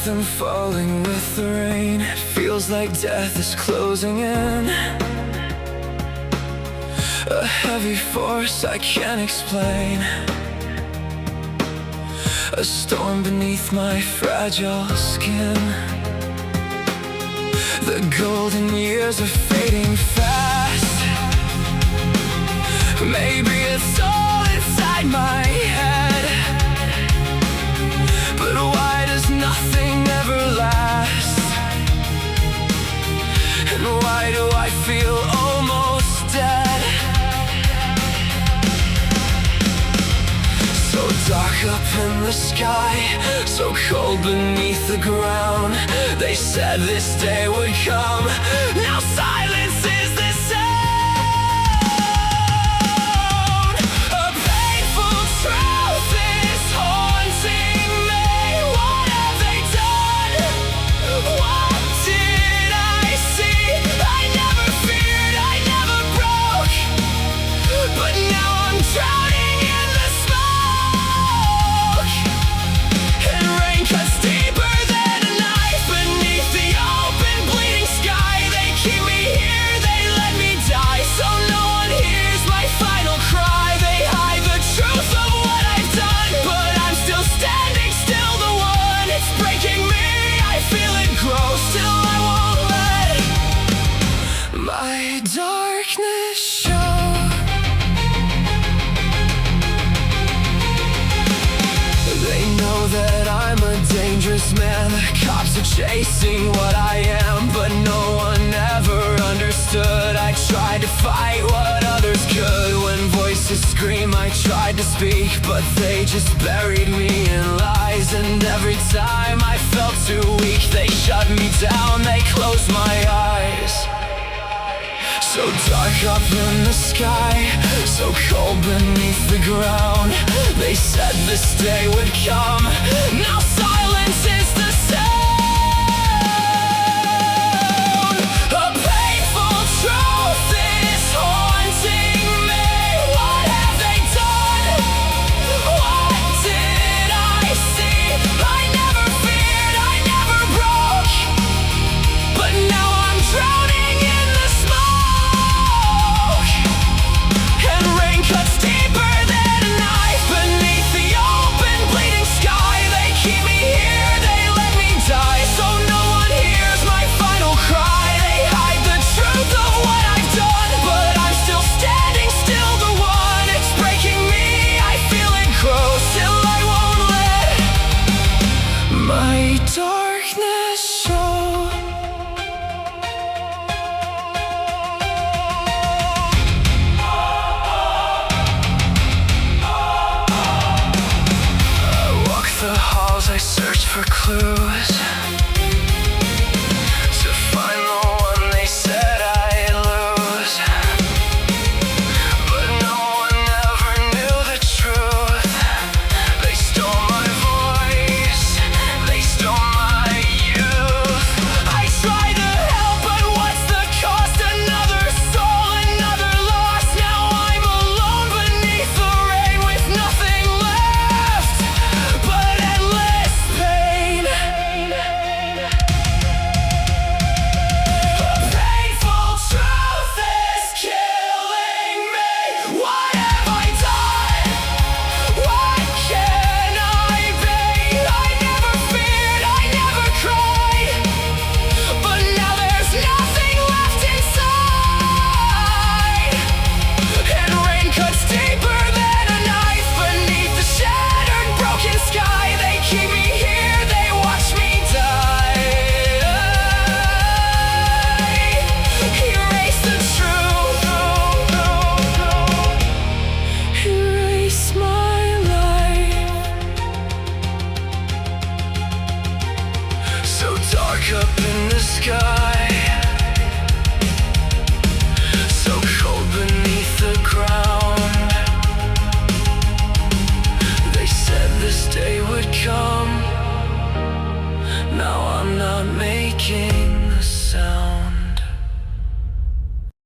them falling with the rain. It feels like death is closing in, a heavy force I can't explain, a storm beneath my fragile skin. The golden years are fading fast. Maybe it's all inside my head, but why does nothing ever last? And why do I feel almost dead? So dark up in the sky, so cold beneath the ground. They said this day would come. Now silence is the sound. A painful truth is haunting me. What have they done? What did I see? I never feared, I never broke, but now I'm drowning in the smoke. And rain cuts deeper than a knife beneath the open bleeding sky. They keep me here, they let me die, so no one hears my final cry. They hide the truth of what I've done, but I'm still standing, still the one. It's breaking me, I feel it grow, still I won't let my darkness show. They know that I'm a dangerous man. The cops are chasing what I am, but no one ever understood. I tried to fight what others could. When voices scream, I tried to speak, but they just buried me in lies. And every time I felt too weak, they shut me down, they closed my eyes. So dark up in the sky, so cold beneath the ground. They said this day would come. Now silence is the sound. A painful truth is haunting me. What have they done? What did I see? I never feared, I never broke, but now I'm drowning in the smoke. And rain cuts deeper than a knife beneath the open bleeding sky. They keep me here, they let me die, so no one hears my final cry. They hide the truth of what I've done, but I'm still standing, still the one. It's breaking me, I feel it grow, still I won't let my darkness show. Walk the halls, I search for clues to find the one they said I'd lose. But no one ever knew the truth. They stole my voice, they stole my youth. I try to help, but what's the cost? Another soul, another loss. Now I'm alone beneath the rain with nothing left but endless pain. A painful truth is killing me. What have I done? What can I be? I never feared, I never cried, but now there's nothing left inside. And rain cuts deeper than a knife beneath the shattered, broken sky. They keep me here, they watch me die. Erase the truth, erase my life. So dark up in the sky, so cold beneath the ground. They said this day would come. Now I'm not making the sound.